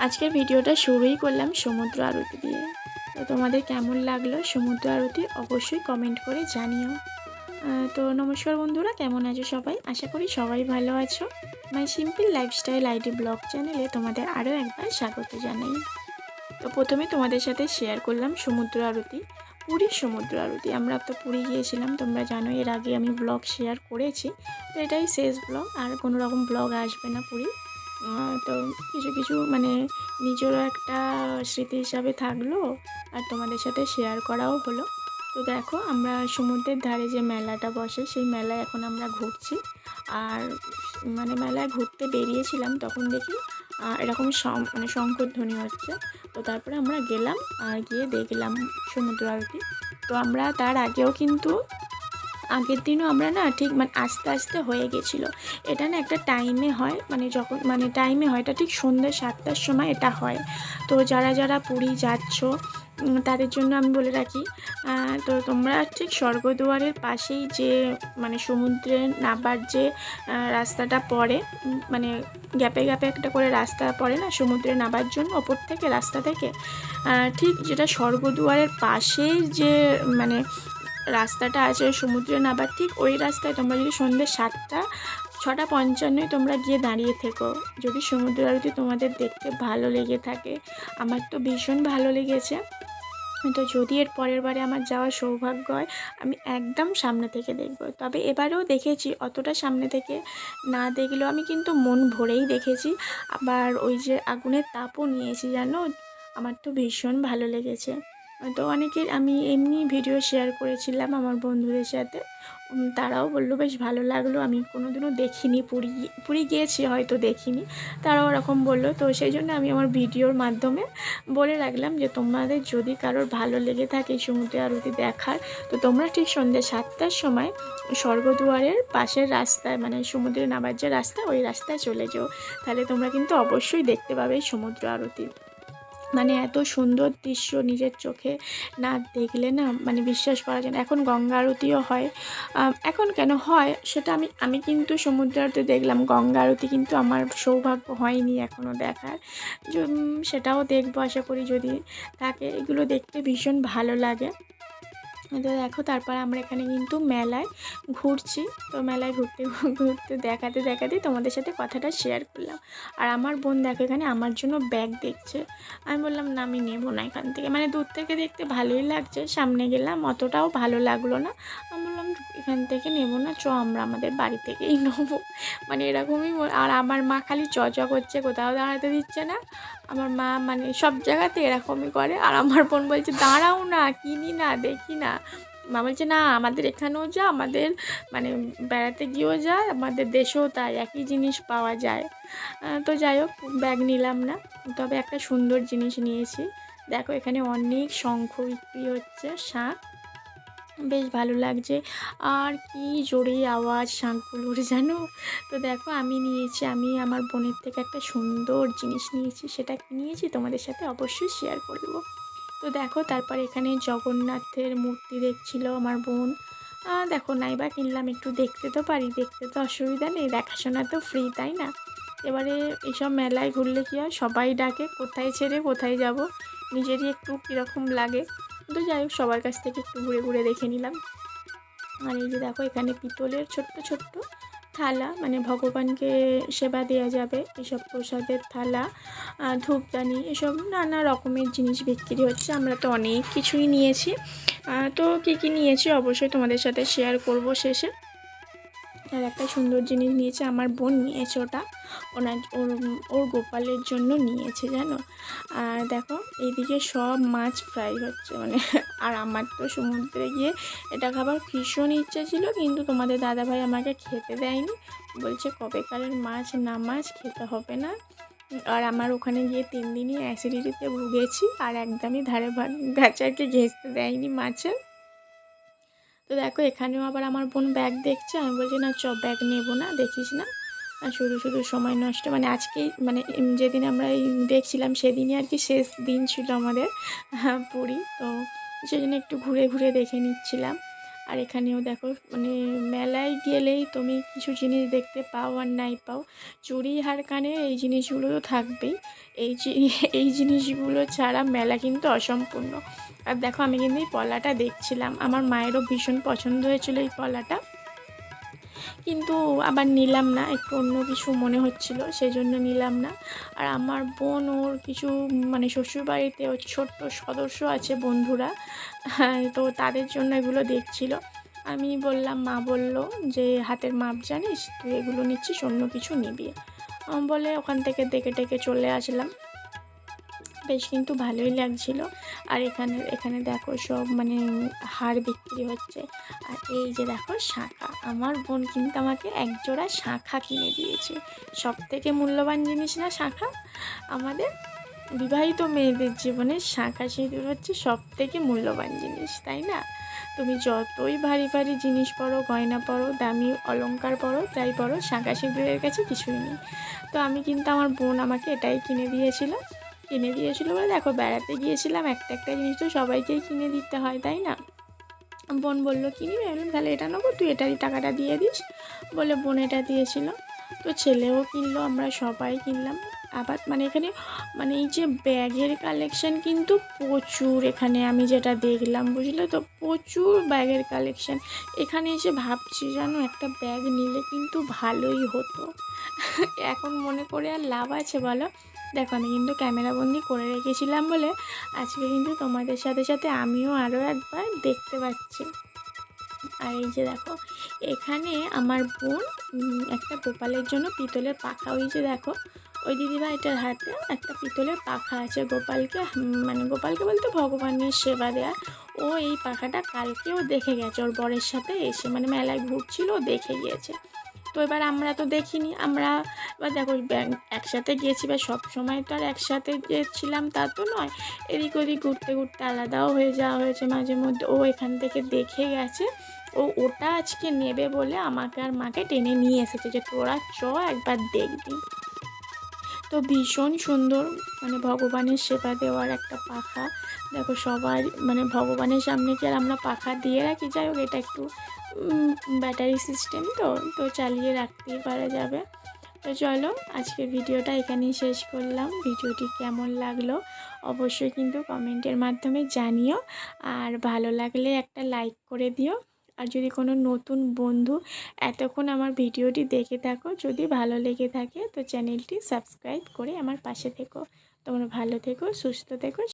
আজকের ভিডিওটা শুরুই করলাম সমুদ্র আরতি দিয়ে। তো তোমাদের কেমন লাগলো সমুদ্র আরতি অবশ্যই কমেন্ট করে জানিও। তো নমস্কার বন্ধুরা, কেমন আছো সবাই? আশা করি সবাই ভালো আছো। মাই সিম্পল লাইফস্টাইল আইডি ব্লগ চ্যানেলে তোমাদের আরও একবার স্বাগত জানাই। তো প্রথমে তোমাদের সাথে শেয়ার করলাম সমুদ্র আরতি, পুরীর সমুদ্র আরতি। আমরা তো পুরী গিয়েছিলাম, তোমরা জানো, এর আগে আমি ব্লগ শেয়ার করেছি। তো এটাই শেষ ব্লগ, আর কোনো রকম ব্লগ আসবে না পুরী। তো কিছু কিছু মানে নিজেরও একটা স্মৃতি হিসাবে থাকলো, আর তোমাদের সাথে শেয়ার করাও হলো। তো দেখো, আমরা সমুদ্রের ধারে যে মেলাটা বসে সেই মেলায় এখন আমরা ঘুরছি। আর মানে মেলায় ঘুরতে বেরিয়েছিলাম, তখন দেখি এরকম মানে শঙ্খধ্বনি হচ্ছে। তো তারপরে আমরা গেলাম, আর গিয়ে দেখলাম সমুদ্র আরতি। তো আমরা তার আগেও কিন্তু আগের দিনও আমরা না ঠিক মানে আস্তে আস্তে হয়ে গেছিলো। এটা না একটা টাইমে হয়, মানে যখন মানে টাইমে হয়, এটা ঠিক সন্ধ্যে 7টার সময় এটা হয়। তো যারা যারা পুরী যাচ্ছ তাদের জন্য আমি বলে রাখি, তো তোমরা ঠিক স্বর্গদুয়ারের পাশেই যে মানে সমুদ্রে নাবার যে রাস্তাটা পড়ে, মানে গ্যাপে গ্যাপে একটা করে রাস্তা পড়ে না সমুদ্রে নাবার জন্য, ওপর থেকে রাস্তা থেকে, ঠিক যেটা স্বর্গদুয়ারের পাশের যে মানে রাস্তাটা আছে সমুদ্রে নাবার, ঠিক ওই রাস্তায় তোমরা যদি সন্ধ্যে 6:55 তোমরা গিয়ে দাঁড়িয়ে থেকো, যদি সমুদ্র আরতি তোমাদের দেখতে ভালো লেগে থাকে। আমার তো ভীষণ ভালো লেগেছে। তো যদি এর পরের বারে আমার যাওয়ার সৌভাগ্য হয়, আমি একদম সামনে থেকে দেখব। তবে এবারেও দেখেছি, অতটা সামনে থেকে না দেখলেও আমি কিন্তু মন ভরেই দেখেছি। আবার ওই যে আগুনের তাপও নিয়েছি, জানো, আমার তো ভীষণ ভালো লেগেছে। তো অনেকের আমি এমনি ভিডিও শেয়ার করেছিলাম আমার বন্ধুদের সাথে, তারাও বললো বেশ ভালো লাগলো। আমি কোনোদিনও দেখিনি, পুরী গিয়েছি হয়তো দেখিনি, তারাও ওরকম বললো। তো সেই জন্য আমি আমার ভিডিওর মাধ্যমে বলে রাখলাম যে তোমাদের যদি কারোর ভালো লেগে থাকে সমুদ্র আরতি দেখার, তো তোমরা ঠিক সন্ধ্যে 7টার সময় স্বর্গদুয়ারের পাশের রাস্তায়, মানে সমুদ্রে নামার যে রাস্তা, ওই রাস্তায় চলে যাও। তাহলে তোমরা কিন্তু অবশ্যই দেখতে পাবে সমুদ্র আরতি। মানে এত সুন্দর দৃশ্য নিজের চোখে না দেখলে না মানে বিশ্বাস করা যায় না। এখন গঙ্গা আরতিও হয়, এখন কেন হয় সেটা আমি কিন্তু সমুদ্র আরতি দেখলাম, গঙ্গা আরতি কিন্তু আমার সৌভাগ্য হয়নি এখনও দেখার। সেটাও দেখবো আশা করি যদি থাকে। এগুলো দেখতে ভীষণ ভালো লাগে। তো দেখো, তারপর আমরা এখানে কিন্তু মেলায় ঘুরছি। তো মেলায় ঘুরতে ঘুরতে দেখাতে দেখাতে তোমাদের সাথে কথাটা শেয়ার করলাম। আর আমার বোন দেখো এখানে আমার জন্য ব্যাগ দেখছে। আমি বললাম না, আমি নেবো না এখান থেকে, মানে দূর থেকে দেখতে ভালোই লাগছে, সামনে গেলাম অতটাও ভালো লাগলো না। আমি বললাম এখান থেকে নেবো না, আমরা আমাদের বাড়ি থেকেই নেবো। মানে এরকমই। আর আমার মা খালি করছে, কোথাও দাঁড়াতে দিচ্ছে না। আমার মা মানে সব জায়গাতে এরকমই করে। আর আমার বোন বলছে দাঁড়াও না, কিনি না, দেখি না। মা বলছে না, আমাদের এখানেও যা, আমাদের মানে বেড়াতে গিয়েও যা, আমাদের দেশেও তাই, একই জিনিস পাওয়া যায়। তো যাই হোক, ব্যাগ নিলাম না, তবে একটা সুন্দর জিনিস নিয়েছি। দেখো এখানে অনেক শঙ্খ বিক্রি হচ্ছে, শাঁখ, বেশ ভালো লাগছে। আর কি জোরে আওয়াজ শাঁখগুলোর, জানো। তো দেখো আমি আমার বোনের থেকে একটা সুন্দর জিনিস নিয়েছি। সেটা কি নিয়েছি তোমাদের সাথে অবশ্যই শেয়ার করব। তো দেখো, তারপর এখানে জগন্নাথের মূর্তি দেখছিল আমার বোন। দেখো নাইবা কিনলাম, একটু দেখতে তো পারি, দেখতে তো অসুবিধা নেই, দেখাশোনা তো ফ্রি, তাই না? এবারে এইসব মেলায় ঘুরলে কী হয়, সবাই ডাকে, কোথায় ছেড়ে কোথায় যাব, নিজেরই একটু কীরকম লাগে। তো যাই হোক, সবার কাছ থেকে একটু ঘুরে ঘুরে দেখে নিলাম। আর এই যে দেখো, এখানে পিতলের ছোট্ট ছোট্ট থালা, মানে ভগবানকে সেবা দেওয়া যাবে এসব প্রসাদের থালা, ধূপদানি, এসব নানা রকমের জিনিস বিক্রি হচ্ছে। আমরা তো অনেক কিছুই নিয়েছি, তো কী কী নিয়েছি অবশ্যই তোমাদের সাথে শেয়ার করব শেষে। আর একটা সুন্দর জিনিস নিয়েছে আমার বোন, নিয়েছে ওটা ওর গোপালের জন্য নিয়েছে, জানো। আর দেখো এইদিকে সব মাছ ফ্রাই হচ্ছে, মানে আর আমার তো সমুদ্রে গিয়ে এটা খাবার ভীষণ ইচ্ছে ছিল, কিন্তু তোমাদের দাদাভাই আমাকে খেতে দেয়নি, বলছে কবেকারের মাছ না মাছ খেতে হবে না। আর আমার ওখানে গিয়ে 3 দিনই অ্যাসিডিটিতে ভুগেছি, আর একদমই ধারে গাছাকে ঘেঁচতে দেয়নি মাছের। তো দেখো এখানেও আবার আমার বোন ব্যাগ দেখছে, আমি বলছি না চ, ব্যাগ নেবো না, দেখিস না, শুধু শুধু সময় নষ্ট। মানে আজকেই, মানে যেদিন আমরা এই দেখছিলাম সেদিনই আর কি শেষ দিন ছিল আমাদের পুরী, তো সেই জন্য একটু ঘুরে ঘুরে দেখে নিচ্ছিলাম। আর এখানেও দেখো, মানে মেলায় গেলেই তুমি কিছু জিনিস দেখতে পাও আর নাই পাও, চুড়ি হার কানে এই জিনিসগুলো তো থাকবেই। এই জিনিসগুলো ছাড়া মেলা কিন্তু অসম্পূর্ণ। আর দেখো আমি কিন্তু এই পলাটা দেখছিলাম, আমার মায়েরও ভীষণ পছন্দ হয়েছিল এই পলাটা, কিন্তু আবার নিলাম না, একটু অন্য কিছু মনে হচ্ছিল, সেই জন্য নিলাম না। আর আমার বোন, ওর কিছু মানে শ্বশুরবাড়িতে ওর ছোট্ট সদস্য আছে বন্ধুরা, তো তাদের জন্য এগুলো দেখছিল। আমি বললাম, মা বলল যে হাতের মাপ জানিস, তুই এগুলো নিচ্ছিস, অন্য কিছু নিবি, বলে ওখান থেকে দেখে টেকে চলে আসলাম। বেশ কিন্তু ভালোই লাগছিল। আর এখানে দেখো সব মানে হার বিক্রি হচ্ছে। আর এই যে দেখো শাঁখা, আমার বোন কিন্তু আমাকে একজোড়া শাঁখা কিনে দিয়েছে। সব থেকে মূল্যবান জিনিস না শাঁখা, আমাদের বিবাহিত মেয়েদের জীবনে শাঁখা সিঁদুর হচ্ছে সব থেকে মূল্যবান জিনিস, তাই না? তুমি যতই ভারী ভারী জিনিস পরো, গয়না পরো, দামি অলংকার পরো, যাই পরো, শাঁখা সিঁদুরের কাছে কিছুই নেই। তো আমি কিন্তু, আমার বোন আমাকে এটাই কিনে দিয়েছিল বলে দেখো, বেড়াতে গিয়েছিলাম, একটা একটা জিনিস তো সবাইকেই কিনে দিতে হয়, তাই না? বোন বললো কিনবি, আমি বললাম তাহলে এটা নেবো, তুই এটারই টাকাটা দিয়ে দিস, বলে বোন এটা দিয়েছিল। তো ছেলেও কিনলো, আমরা সবাই কিনলাম। আবার মানে এখানে, মানে এই যে ব্যাগের কালেকশান কিন্তু প্রচুর, এখানে আমি যেটা দেখলাম, বুঝলে তো, প্রচুর ব্যাগের কালেকশান। এখানে এসে ভাবছি, জানো, একটা ব্যাগ নিলে কিন্তু ভালোই হতো। এখন মনে করে আর লাভ আছে বলো? দেখো আমি কিন্তু ক্যামেরাবন্দি করে রেখেছিলাম বলে আজকে কিন্তু তোমাদের সাথে সাথে আমিও আরও একবার দেখতে পাচ্ছি। আর এই যে দেখো, এখানে আমার বোন একটা গোপালের জন্য পিতলের পাখা, ওই যে দেখো ওই দিদিভাইটার হাতে একটা পিতলের পাখা আছে গোপালকে, মানে গোপালকে বলতে ভগবানের সেবা দেয়া। ও এই পাখাটা কালকেও দেখে গেছে ওর বরের সাথে এসে, মানে মেলায় ঘুরছিল, ও দেখে গিয়েছে। তো এবার আমরা তো দেখিনি, আমরা এবার দেখো একসাথে গিয়েছি, বা সব সময় তো আর একসাথে গিয়েছিলাম তা তো নয়, এদিক ওদিক ঘুরতে ঘুরতে আলাদাও হয়ে যাওয়া হয়েছে মাঝে মধ্যে। ও এখান থেকে দেখে গেছে, ওটা আজকে নেবে বলে আমাকে আর মাকে টেনে নিয়ে এসেছে, যে তোরা চ একবার দেখবি। তো ভীষণ সুন্দর, মানে ভগবানের সেবা দেওয়ার একটা পাখা। দেখো সবার, মানে ভগবানের সামনে কি আর আমরা পাখা দিয়ে রাখি, যাই হোক এটা একটু ব্যাটারি সিস্টেম, তো চালিয়ে রাখতেই পারা যাবে। তো চলো আজকের ভিডিওটা এখানেই শেষ করলাম। ভিডিওটি কেমন লাগলো অবশ্যই কিন্তু কমেন্টের মাধ্যমে জানিও, আর ভালো লাগলে একটা লাইক করে দিও। আর যদি কোনো নতুন বন্ধু এতক্ষণ আমার ভিডিওটি দেখে থাকো, যদি ভালো লেগে থাকে তো চ্যানেলটি সাবস্ক্রাইব করে আমার পাশে থেকো। তোমরা ভালো থেকো, সুস্থ থেকো।